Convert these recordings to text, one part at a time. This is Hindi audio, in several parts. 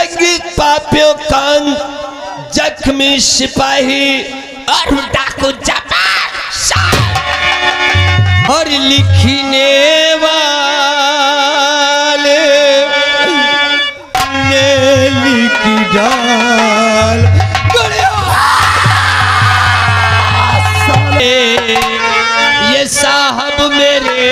संगीत पापियों कान जख्मी सिपाही और डाकू जवान और लिखने वाले ने लिख डाल ये साहब मेरे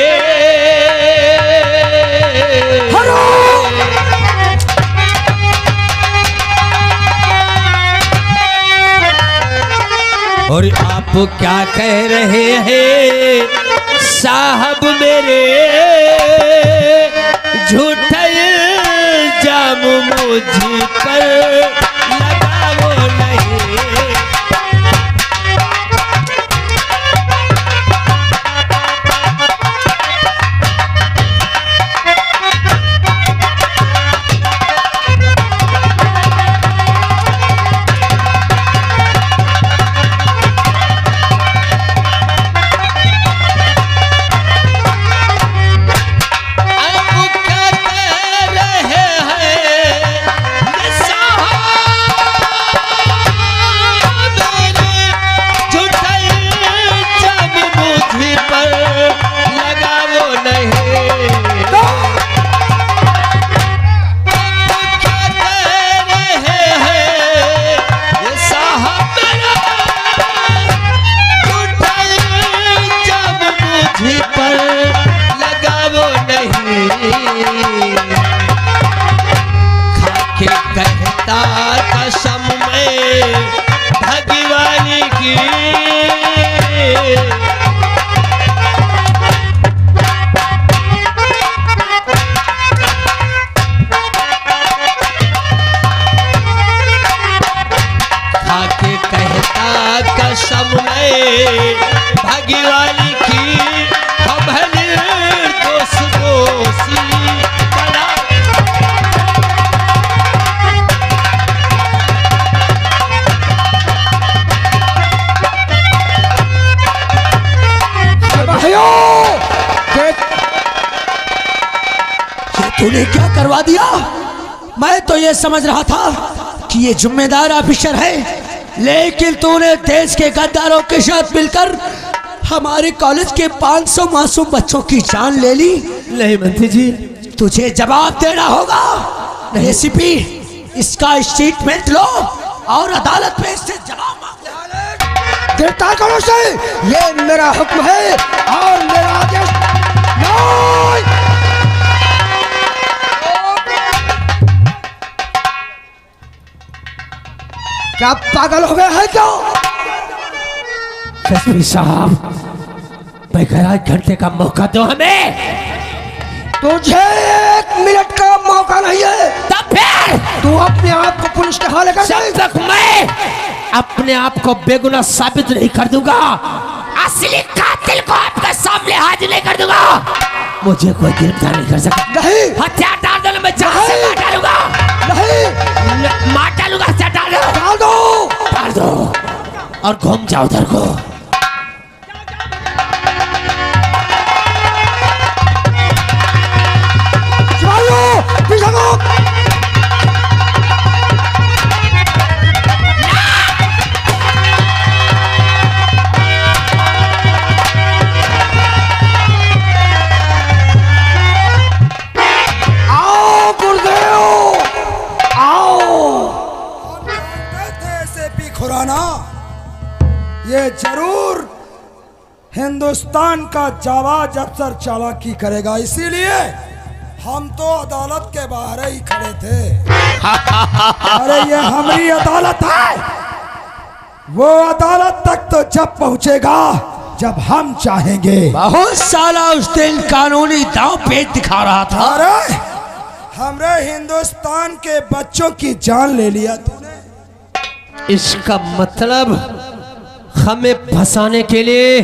और आप क्या कह रहे हैं साहब मेरे झूठा इल्जाम मुझ पर लगाओ नहीं। कहता कसम में भगवानी की खाके कहता कसम में भगवानी की हम दोष दोषी तूने क्या करवा दिया? मैं तो ये समझ रहा था कि ये जिम्मेदार ऑफिसर है, लेकिन तूने देश के गद्दारों के साथ मिलकर हमारे कॉलेज के 500 मासूम बच्चों की जान ले ली। नहीं मंत्री जी, तुझे जवाब देना होगा। नहीं एसीपी, इसका स्टेटमेंट लो और अदालत में इससे जवाब मांगो। गिरफ्तार करो इसे, ये मेरा हुक्म है और मेरा आदेश। क्या पागल हो गए हैं क्या? एसपी साहब, बगैर घंटे का मौका दो हमें। तुझे 1 मिनट का मौका नहीं है। तब फिर तू अपने आप को पुलिस के हवाले कर। जब तक मैं अपने आप को बेगुनाह साबित नहीं कर दूंगा, असली कातिल को आपके सामने हाजिर नहीं कर दूंगा, मुझे कोई गिरफ्तार नहीं कर सकता। नहीं, हथियार डाल दो, मैं जान से मार डालूंगा। नहीं, मार डालूंगा। हथियार डाल दो, डाल दो और घूम जाओ उधर को। ये जरूर हिंदुस्तान का जाबाज अफसर चालाकी करेगा, इसीलिए हम तो अदालत के बाहर ही खड़े थे। अरे ये हमारी अदालत है, वो अदालत तक तो जब पहुंचेगा जब हम चाहेंगे। बहुत साला उस दिन कानूनी दांव पेच दिखा रहा था। अरे हमरे हिंदुस्तान के बच्चों की जान ले लिया तूने। इसका मतलब हमें फंसाने के लिए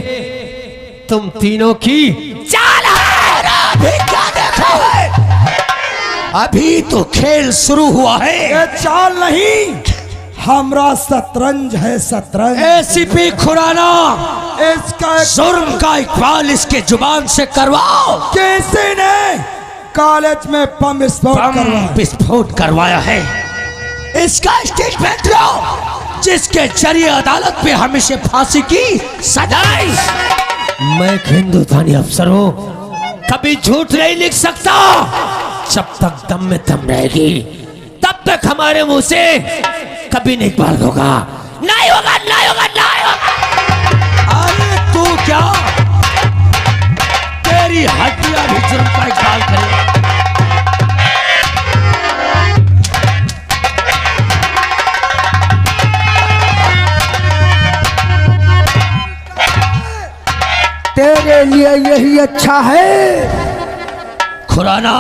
तुम तीनों की चाल है। अभी क्या देखा है? अभी तो खेल शुरू हुआ है। ये चाल नहीं, हमरा शतरंज है, शतरंज। एसीपी खुराना, इसका जुर्म का इकबाल इसके जुबान से करवाओ। किसी ने कॉलेज में बम विस्फोट करवाया है। इसका स्टेटमेंट लो, जिसके जरिए अदालत पे हमेशा फांसी की सजा। मैं एक हिंदुस्तानी अफसर हूँ, कभी झूठ नहीं लिख सकता। जब तक दम में दम रहेगी तब तक हमारे मुंह से कभी नहीं बाल होगा। नहीं होगा, नहीं होगा, नहीं होगा। अरे तू क्या, तेरी हड्डियां भी जुर्म का इकबाल करे। तेरे लिए यही अच्छा है। खुराना,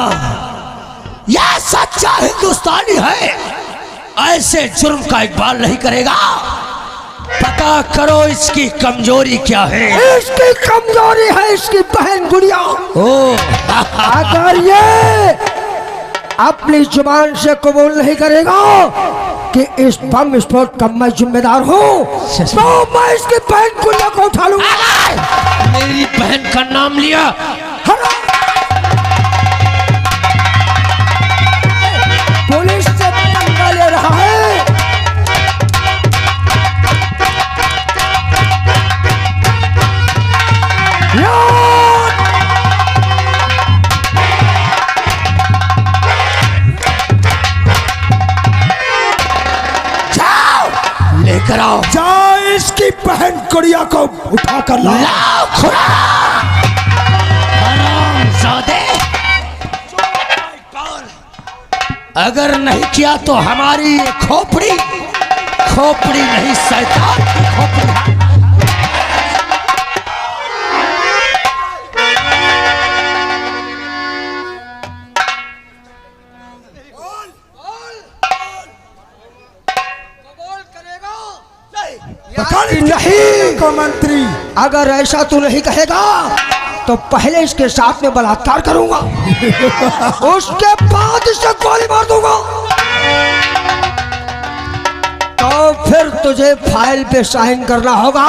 यह सच्चा हिंदुस्तानी है, ऐसे जुर्म का इकबाल नहीं करेगा। पता करो इसकी कमजोरी क्या है। इसकी कमजोरी है इसकी बहन गुड़िया। अगर ये अपनी जुबान से कबूल नहीं करेगा कि इस बम विस्फोट का मैं जिम्मेदार हूँ, तो मैं इसकी बहन गुड़िया को उठा लूंगा। मेरी बहन का नाम लिया, पुलिस से पंगा ले रहा है। जाओ लेकर आओ, जाओ इसकी बहन गुड़िया को उठा कर लाओ। खुरा हरामजादे, अगर नहीं किया तो हमारी ये खोपड़ी खोपड़ी नहीं, शैतान की खोपड़ी। नहीं को मंत्री, अगर ऐसा तू नहीं कहेगा तो पहले इसके साथ में बलात्कार करूंगा, उसके बाद इसे गोली मार दूंगा। तो फिर तुझे फाइल पे साइन करना होगा।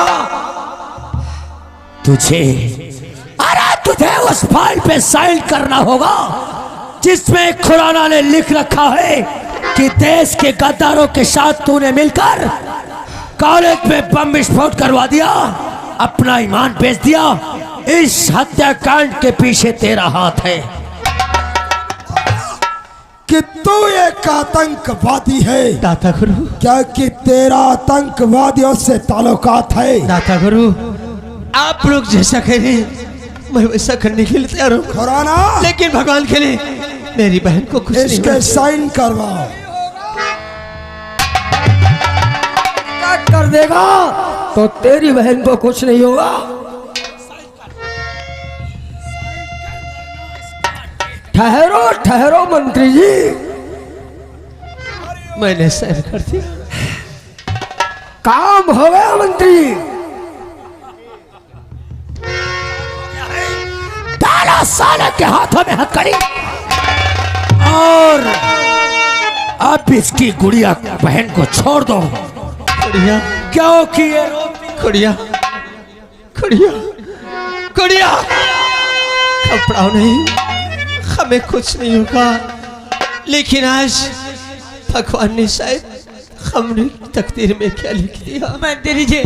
तुझे उस फाइल पे साइन करना होगा जिसमें खुराना ने लिख रखा है कि देश के गद्दारों के साथ तूने मिलकर कॉलेज में बम विस्फोट करवा दिया, अपना ईमान बेच दिया। इस हत्याकांड के पीछे तेरा हाथ है। कि तू एक आतंकवादी है दाता गुरु, क्या कि तेरा आतंकवादियों से ताल्लुकात है। दाता गुरु, आप लोग जैसा कहें मैं वैसा करने के लिए तैयार हूँ, खुराना, लेकिन भगवान के लिए मेरी बहन को कुछ नहीं इसके साइन करवाओ। कर देगा तो तेरी बहन को कुछ नहीं होगा। ठहरो ठहरो मंत्री जी, मैंने साइन कर दिया, काम हो गया मंत्री। डाला साले के हाथों में हथकड़ी, और अब इसकी गुड़िया बहन को छोड़ दो। गुड़िया क्योंकि ये गुड़िया गुड़िया गुड़िया घबराओ नहीं, हमें कुछ नहीं होगा। लेकिन आज भगवान ने शायद हमारी तकदीर में क्या लिख दिया। मंत्री जी,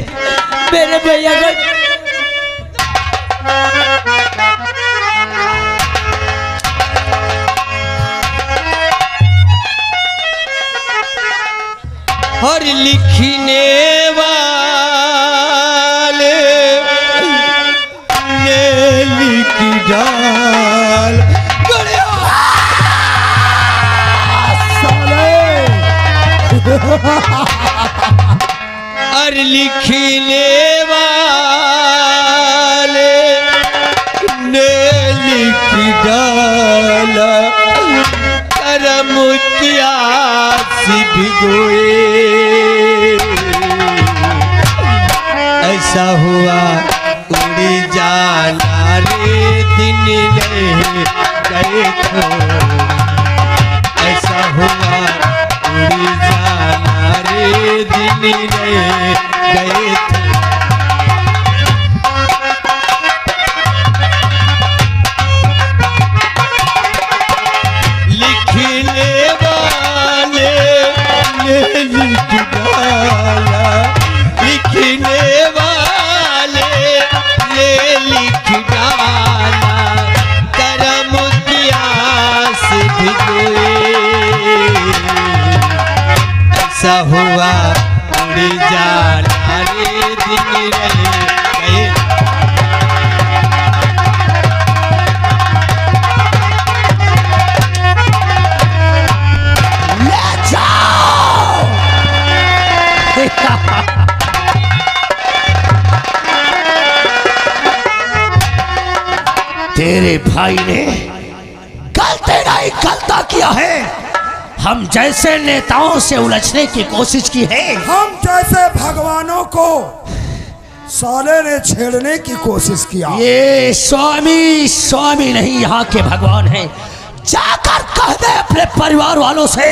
मेरे भैया का और लिखने वाले ने लिख डाल और लिखने वाले ने लिख डाला करम प्यासी भिगोए। ऐसा हुआ उड़ी जाना रे दिन गए तो, ऐसा हुआ उड़ी जाना रे दिन गए तो। लिखने वाले ने क्या हुआ उड़ी जाला रे दिन रहे ले जाओ। तेरे भाई ने गलती नहीं गलता किया है। हम जैसे नेताओं से उलझने की कोशिश की है, हम जैसे भगवानों को साले ने छेड़ने की कोशिश किया। ये स्वामी स्वामी नहीं यहाँ के भगवान हैं। जाकर कह दे अपने परिवार वालों से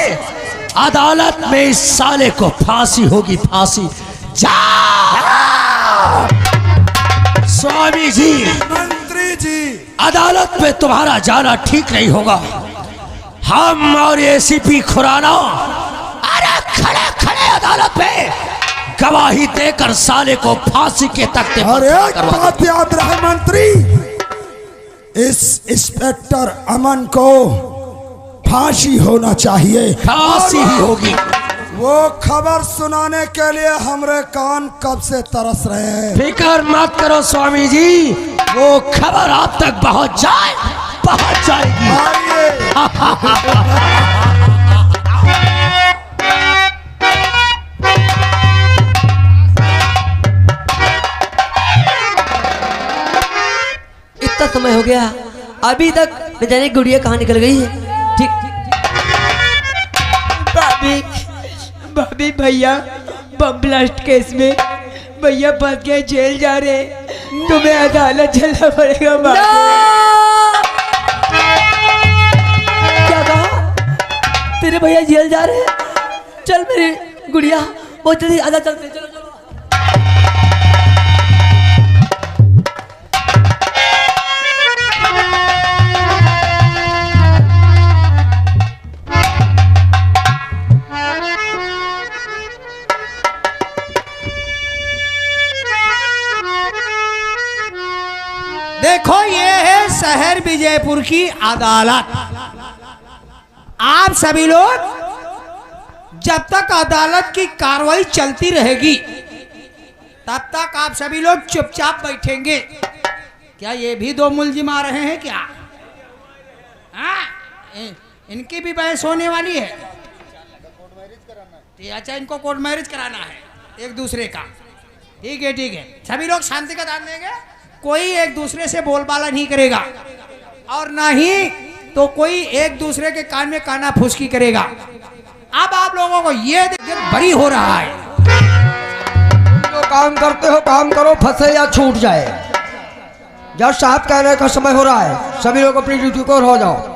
अदालत में इस साले को फांसी होगी, फांसी। जा स्वामी जी, मंत्री जी, अदालत में तुम्हारा जाना ठीक नहीं होगा। हम और एसीपी खुराना अरे खड़े खड़े अदालत में गवाही देकर साले को फांसी के तख्ते पर अरे बात याद रहे मंत्री, इस इंस्पेक्टर अमन को फांसी होना चाहिए। फांसी ही होगी। वो खबर सुनाने के लिए हमारे कान कब से तरस रहे हैं। फिक्र मत करो स्वामी जी, वो खबर आप तक पहुंच जाएगी। इतना समय हो गया, अभी तक न जाने गुड़िया कहाँ निकल गई है। ठीक भाभी, भाभी भैया बम ब्लास्ट केस में भैया फंस गए, जेल जा रहे, तुम्हें अदालत चलना पड़ेगा। क्या कहा? तेरे भैया जेल जा रहे हैं? चल मेरी गुड़िया, बहुत जल्दी आधा चलते। चलो चलो। देखो ये है शहर विजयपुर की अदालत। आप सभी लोग जब तक अदालत की कार्रवाई चलती रहेगी तब तक आप सभी लोग चुपचाप बैठेंगे। क्या ये भी दो मुलजिम आ रहे हैं क्या? इनकी भी बहस होने वाली है। अच्छा, इनको कोर्ट मैरिज कराना है एक दूसरे का। ठीक है ठीक है, सभी लोग शांति का दान देंगे। कोई एक दूसरे से बोलबाला नहीं करेगा और ना ही तो कोई एक दूसरे के कान में काना फुसकी करेगा। अब आप लोगों को ये देखकर बरी हो रहा है। जो काम करते हो काम करो, फंसे या छूट जाए। जब साहब कहने का समय हो रहा है, सभी लोग अपनी ड्यूटी को हो जाओ।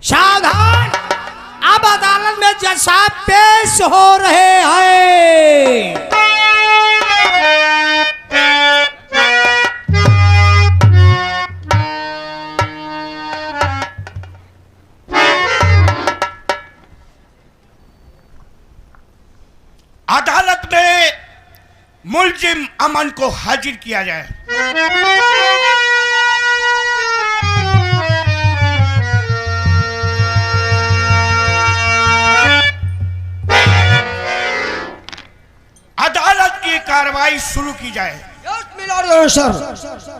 सावधान, अब अदालत में जज साहब पेश हो रहे हैं। अदालत में मुलजिम अमन को हाजिर किया जाए। अदालत की कार्रवाई शुरू की जाए। सर,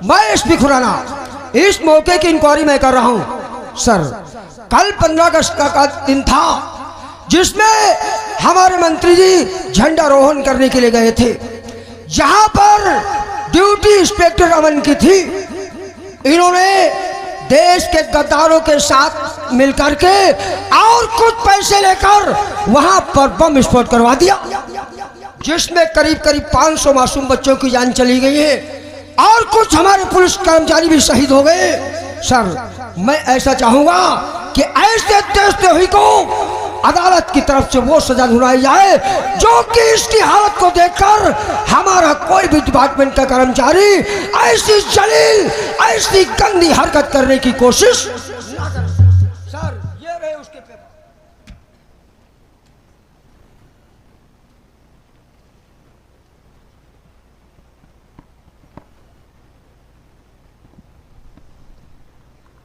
मैं एसपी खुराना इस मौके की इंक्वायरी मैं कर रहा हूं। सर, कल 15 अगस्त का दिन था जिसमें हमारे मंत्री जी झंडारोहण करने के लिए गए थे। जहां पर ड्यूटी इंस्पेक्टर अमन की थी, इन्होंने देश के गद्दारों के साथ मिलकर के और कुछ पैसे लेकर वहां पर बम विस्फोट करवा दिया, जिसमें करीब करीब 500 मासूम बच्चों की जान चली गई है और कुछ हमारे पुलिस कर्मचारी भी शहीद हो गए। सर, मैं ऐसा चाहूंगा कि ऐसे देशद्रोही को अदालत की तरफ से वो सजा सुनाई जाए जो कि इसकी हालत को देखकर हमारा कोई भी डिपार्टमेंट का कर्मचारी ऐसी जलील, ऐसी गंदी हरकत करने की कोशिश ना करे। सर, ये रहे उसके पेपर।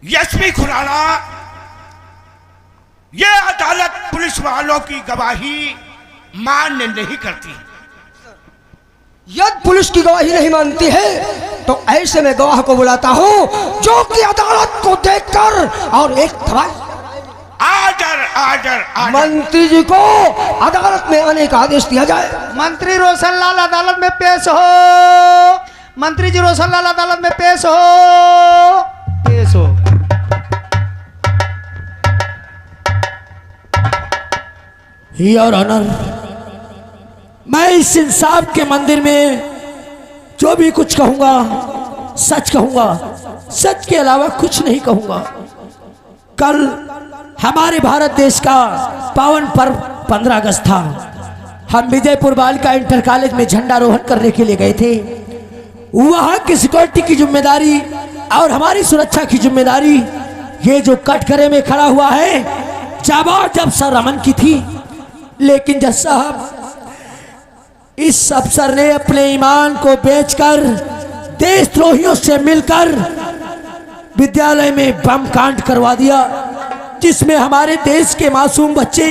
एसपी खुराना, ये अदालत पुलिस वालों की गवाही मान्य नहीं करती। यदि पुलिस की गवाही नहीं मानती है तो ऐसे में गवाह को बुलाता हूं जो कि अदालत को देखकर और एक आर्डर आर्डर आर्डर। मंत्री जी को अदालत में आने का आदेश दिया जाए। मंत्री रोशनलाल अदालत में पेश हो। मंत्री जी रोशनलाल अदालत में पेश हो, पेश हो। योर ऑनर, मैं इस इंसाफ के मंदिर में जो भी कुछ कहूंगा सच कहूंगा, सच के अलावा कुछ नहीं कहूंगा। कल हमारे भारत देश का पावन पर्व 15 अगस्त था। हम विजयपुर बालिका इंटर कॉलेज में झंडारोहण करने के लिए गए थे। वहां की सिक्योरिटी की जिम्मेदारी और हमारी सुरक्षा की जिम्मेदारी ये जो कटघरे में खड़ा हुआ है जब सर रमन की थी। लेकिन जज साहब, इस अफसर ने अपने ईमान को बेचकर देशद्रोहियों से मिलकर विद्यालय में बम कांड करवा दिया, जिसमें हमारे देश के मासूम बच्चे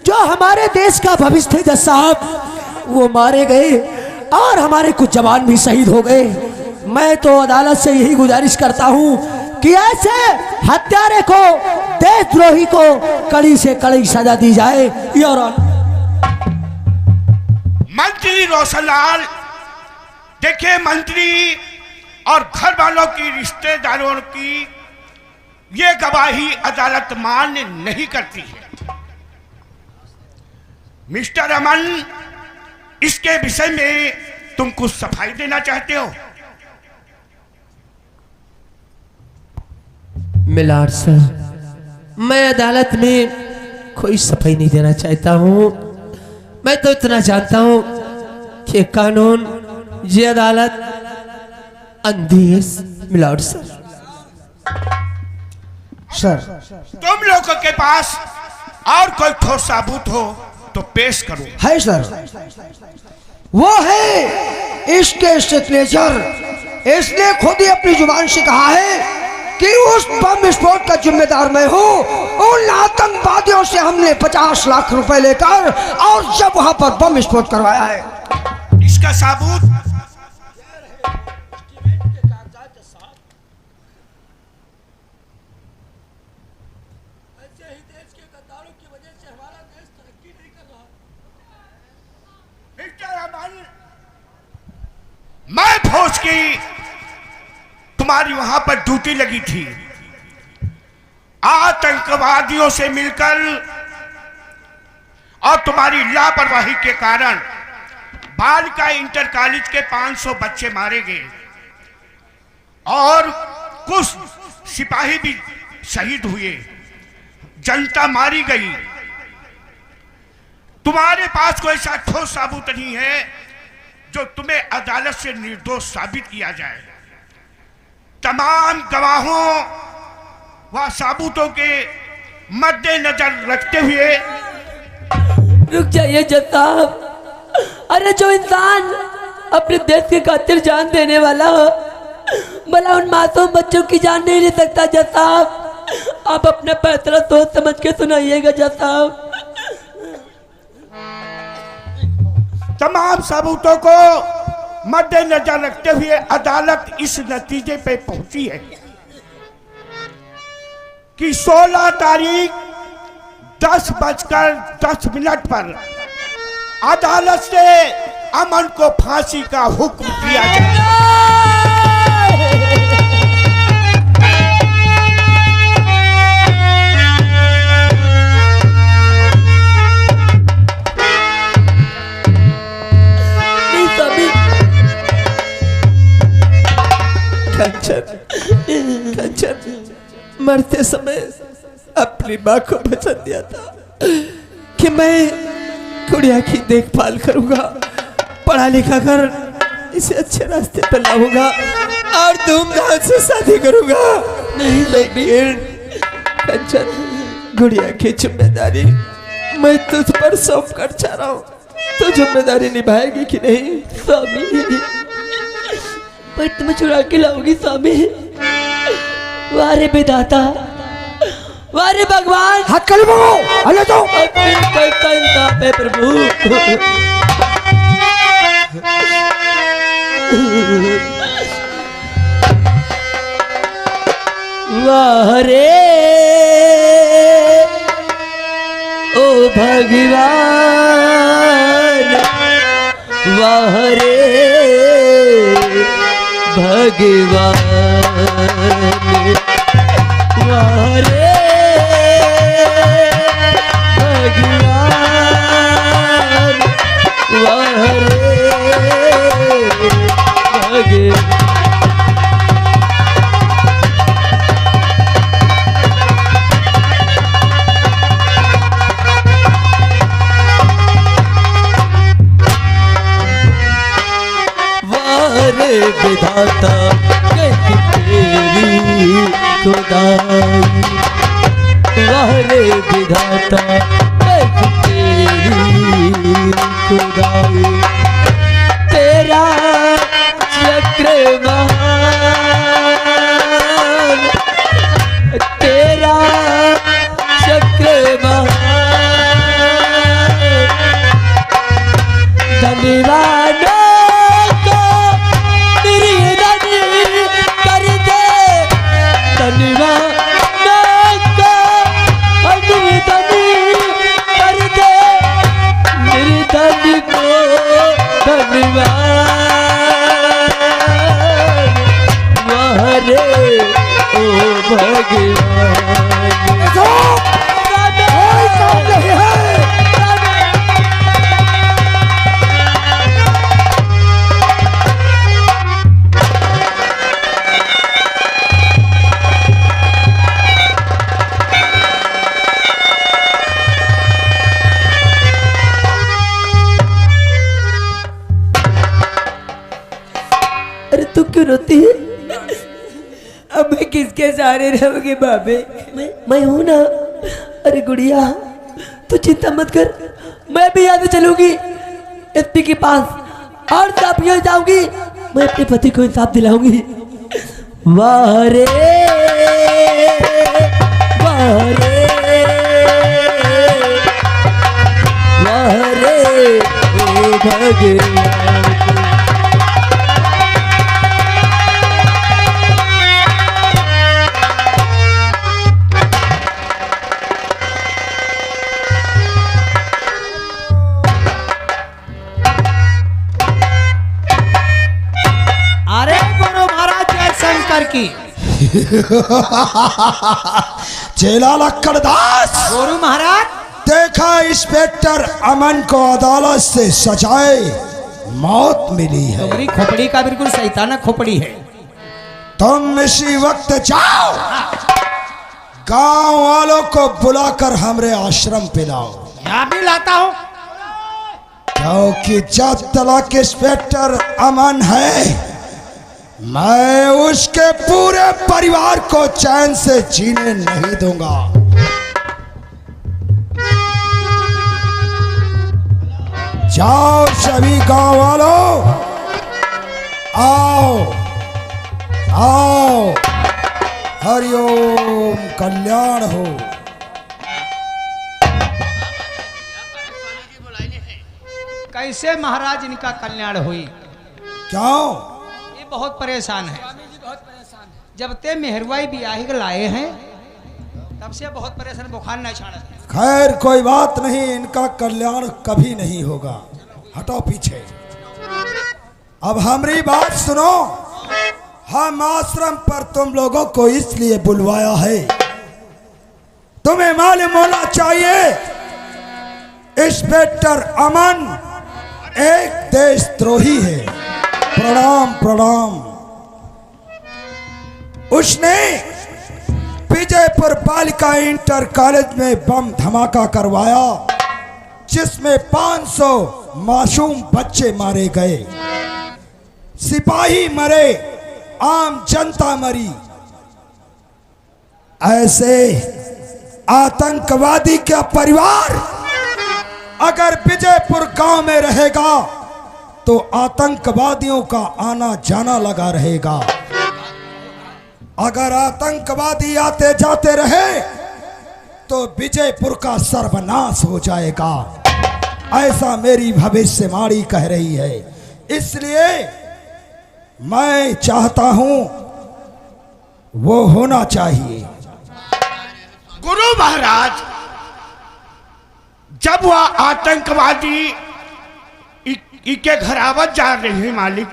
जो हमारे देश का भविष्य थे जज साहब, वो मारे गए और हमारे कुछ जवान भी शहीद हो गए। मैं तो अदालत से यही गुजारिश करता हूं कि ऐसे हत्यारे को, देशद्रोही को कड़ी से कड़ी सजा दी जाए। Your honour. मंत्री रोशनलाल, देखिए, मंत्री और घर वालों की, रिश्तेदारों की ये गवाही अदालत मान्य नहीं करती है। मिस्टर रमन, इसके विषय में तुम कुछ सफाई देना चाहते हो? मिलार सर, मैं अदालत में कोई सफाई नहीं देना चाहता हूँ। मैं तो इतना जानता हूँ कि कानून, ये अदालत अंधी है। मिलार सर, तुम लोगों के पास और कोई ठोस सबूत हो तो पेश करो। है सर, वो है इसके सिग्नेचर। इसने खुद ही अपनी जुबान से कहा है कि उस बम विस्फोट का जिम्मेदार मैं हूं। उन आतंकवादियों से हमने 50 लाख रुपए लेकर और जब वहां पर बम विस्फोट करवाया है। इसका सबूत? मैं फौज की तुम्हारी वहां पर ड्यूटी लगी थी। आतंकवादियों से मिलकर और तुम्हारी लापरवाही के कारण बालिका इंटर कॉलेज के 500 बच्चे मारे गए और कुछ सिपाही भी शहीद हुए, जनता मारी गई। तुम्हारे पास कोई ऐसा ठोस सबूत नहीं है जो तुम्हें अदालत से निर्दोष साबित किया जाए। तमाम गवाहों व सबूतों के मद्देनजर रखते हुए। रुक जाइए जज साहब। अरे जो इंसान अपने देश के खातिर जान देने वाला हो, भला उन मासूम बच्चों की जान नहीं ले सकता जज साहब? आप अपने फैसला सोच समझ के सुनाइएगा जज साहब। तमाम सबूतों को मद्देनजर रखते हुए अदालत इस नतीजे पे पहुंची है कि 16 तारीख 10:10 पर अदालत से अमन को फांसी का हुक्म दिया जाए। कंचन मरते समय अपनी माँ को वचन दिया था कि मैं गुड़िया की देखभाल करूंगा, पढ़ा लिखा कर इसे अच्छे रास्ते पर लाऊंगा और धूमधाम से शादी करूंगा। नहीं लेकिन कंचन, गुड़िया की जिम्मेदारी मैं तुझ पर सौंप कर चाह रहा हूँ, तो जिम्मेदारी निभाएगी कि नहीं? स्वामी, पर तुम चुरा के लाओगी स्वामी? वारे विधाता, वारे भगवान, हाथ कर लो, हलो तो। कैसा इंसाफ है प्रभु। वाह रे ओ भगवान, वाह रे भगवान, वाह रे भगवान, वाह रे भगवान। विधाता कैसी तेरी खुदाई, वाह रे विधाता कैसी तेरी खुदाई। तेरा चक्र महान, तेरा चक्र महान, धन्यवाद रोती है? अब मैं किसके सहारे रहूंगी बाबे? मैं हूं ना। अरे गुड़िया तू चिंता मत कर, मैं भी यहाँ से चलूंगी एसपी के पास और तापियों जाऊंगी, मैं अपने पति को इंसाफ दिलाऊंगी। वाह रे वाह रे वाह रे ओ भगवान। की चेला लक्कड़दास, गुरु महाराज, देखा इंस्पेक्टर अमन को अदालत से सजाए मौत मिली है। तुम्हारी खोपड़ी का बिल्कुल सैताना खोपड़ी है। तुम इसी वक्त जाओ, गांव वालों को बुलाकर हमरे आश्रम पे लाओ। यहाँ भी लाता हूँ, क्योंकि जब तक इंस्पेक्टर अमन है मैं उसके पूरे परिवार को चैन से जीने नहीं दूंगा। जाओ सभी गांव वालों, आओ आओ, हरिओम कल्याण हो। कैसे महाराज इनका कल्याण हुई? क्यों? बहुत परेशान है। जब ते मेहरवाई बियाही के लाए हैं तब से बहुत परेशान, बुखार न छाड़ा। खैर कोई बात नहीं, इनका कल्याण कभी नहीं होगा। हटो पीछे। अब हमारी बात सुनो। हम आश्रम पर तुम लोगों को इसलिए बुलवाया है, तुम्हें मालूम होना चाहिए इंस्पेक्टर अमन एक देशद्रोही है। प्रणाम प्रणाम। उसने विजयपुर बालिका इंटर कॉलेज में बम धमाका करवाया, जिसमें 500 मासूम बच्चे मारे गए, सिपाही मरे, आम जनता मरी। ऐसे आतंकवादी का परिवार अगर विजयपुर गांव में रहेगा तो आतंकवादियों का आना जाना लगा रहेगा। अगर आतंकवादी आते जाते रहे तो विजयपुर का सर्वनाश हो जाएगा, ऐसा मेरी भविष्यवाणी कह रही है। इसलिए मैं चाहता हूं वो होना चाहिए। गुरु महाराज, जब वह आतंकवादी इनके घर आवत जा रहे हैं मालिक,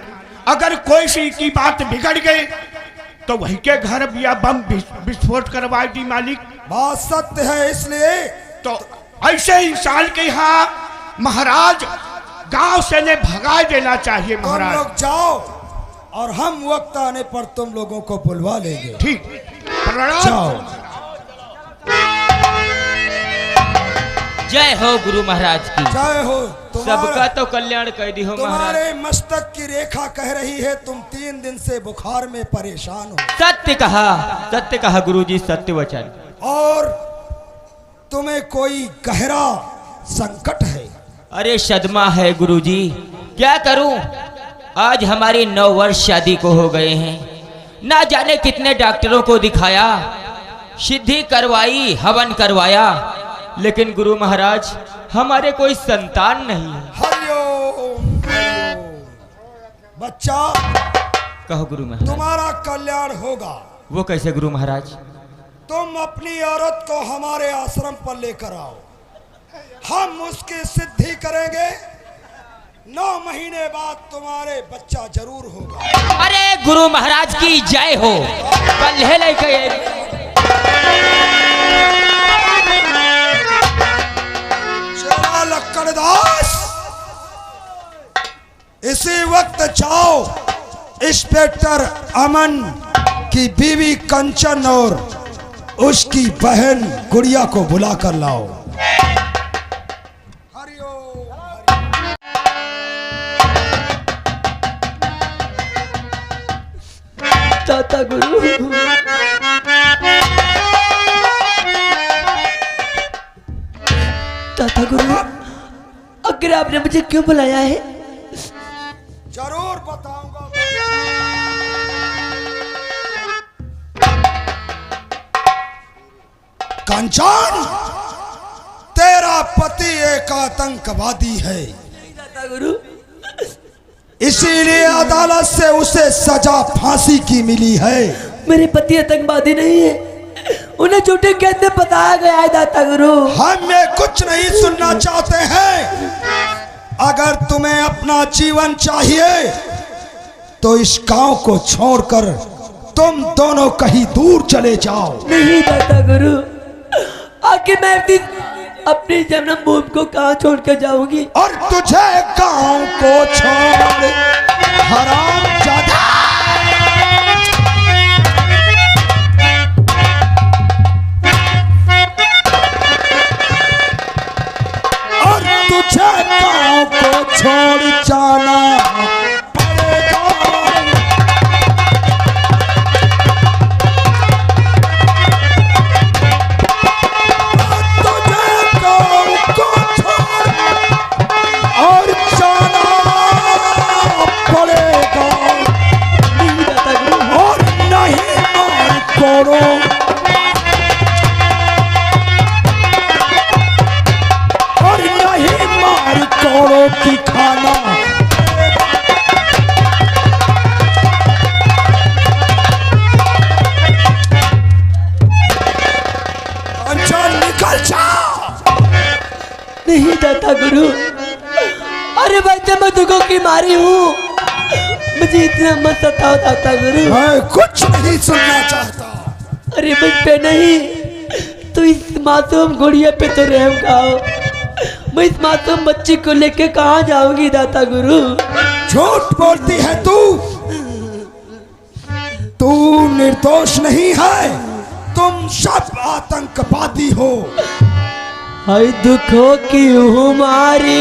अगर कोई सी की बात बिगड़ गई तो वही के घर भी बम विस्फोट करवा दी मालिक। बात सत्य है, इसलिए तो ऐसे इंसान के यहाँ महाराज गांव से ने भगा देना चाहिए। तुम महाराज लोग जाओ और हम वक्त आने पर तुम लोगों को बुलवा लेंगे। ठीक, प्रणाम। जाओ। जय हो गुरु महाराज की। जय हो। सबका तो कल्याण कर दी हो महाराज। तुम्हारे मस्तक की रेखा कह रही है तुम 3 दिन से बुखार में परेशान हो। सत्य कहा गुरुजी, सत्य वचन। और तुम्हें कोई गहरा संकट है। अरे सदमा है गुरुजी, क्या करूं। आज हमारी 9 वर्ष शादी को हो गए हैं, ना जाने कितने डॉक्टरों को दिखाया, सिद्धि करवाई, हवन करवाया, लेकिन गुरु महाराज हमारे कोई संतान नहीं है। हरिओम, हरिओम। बच्चा, कहो गुरु महाराज। तुम्हारा कल्याण होगा। वो कैसे गुरु महाराज? तुम अपनी औरत को हमारे आश्रम पर लेकर आओ, हम उसकी सिद्धि करेंगे। 9 महीने बाद तुम्हारे बच्चा जरूर होगा। अरे गुरु महाराज की जय हो। कल है लेके लक्कड़दास, इसी वक्त जाओ इंस्पेक्टर अमन की बीवी कंचन और उसकी बहन गुड़िया को बुला कर लाओ। चाचा गुरु, चाचा गुरु, आखिर आपने मुझे क्यों बुलाया है? जरूर बताऊंगा। कंचन, तेरा पति एक आतंकवादी है, चाचा गुरु, इसीलिए अदालत से उसे सजा फांसी की मिली है। मेरे पति आतंकवादी नहीं है, उन्हें झूठे कैसे बताया गया है दाता गुरु। हमें कुछ नहीं सुनना चाहते हैं। अगर तुम्हें अपना जीवन चाहिए तो इस गांव को छोड़कर तुम दोनों कहीं दूर चले जाओ। नहीं दाता गुरु, आखिर मैं अपनी जन्मभूमि को कहाँ छोड़ कर जाऊंगी? और तुझे गांव को छोड़ हरामजादा, और तुझे गांव को छोड़ जाना पड़ेगा। और नहीं मार कोड़ों की खाना। अच्छा निकल जाओ। नहीं दाता गुरु, अरे वैसे मैं दुखों की मारी हूँ, मुझे इतना मत सताओ दाता गुरु। मैं कुछ नहीं सुनना चाहता। अरे मुझ पे नहीं, तो इस मासूम गुड़िया पे तो रहम खाओ। मैं इस मासूम बच्ची को लेके कहाँ जाऊंगी दाता गुरु? झूठ बोलती है तू। तू निर्दोष नहीं है, तू तुम सब आतंकवादी हो। हाय दुखों की हमारी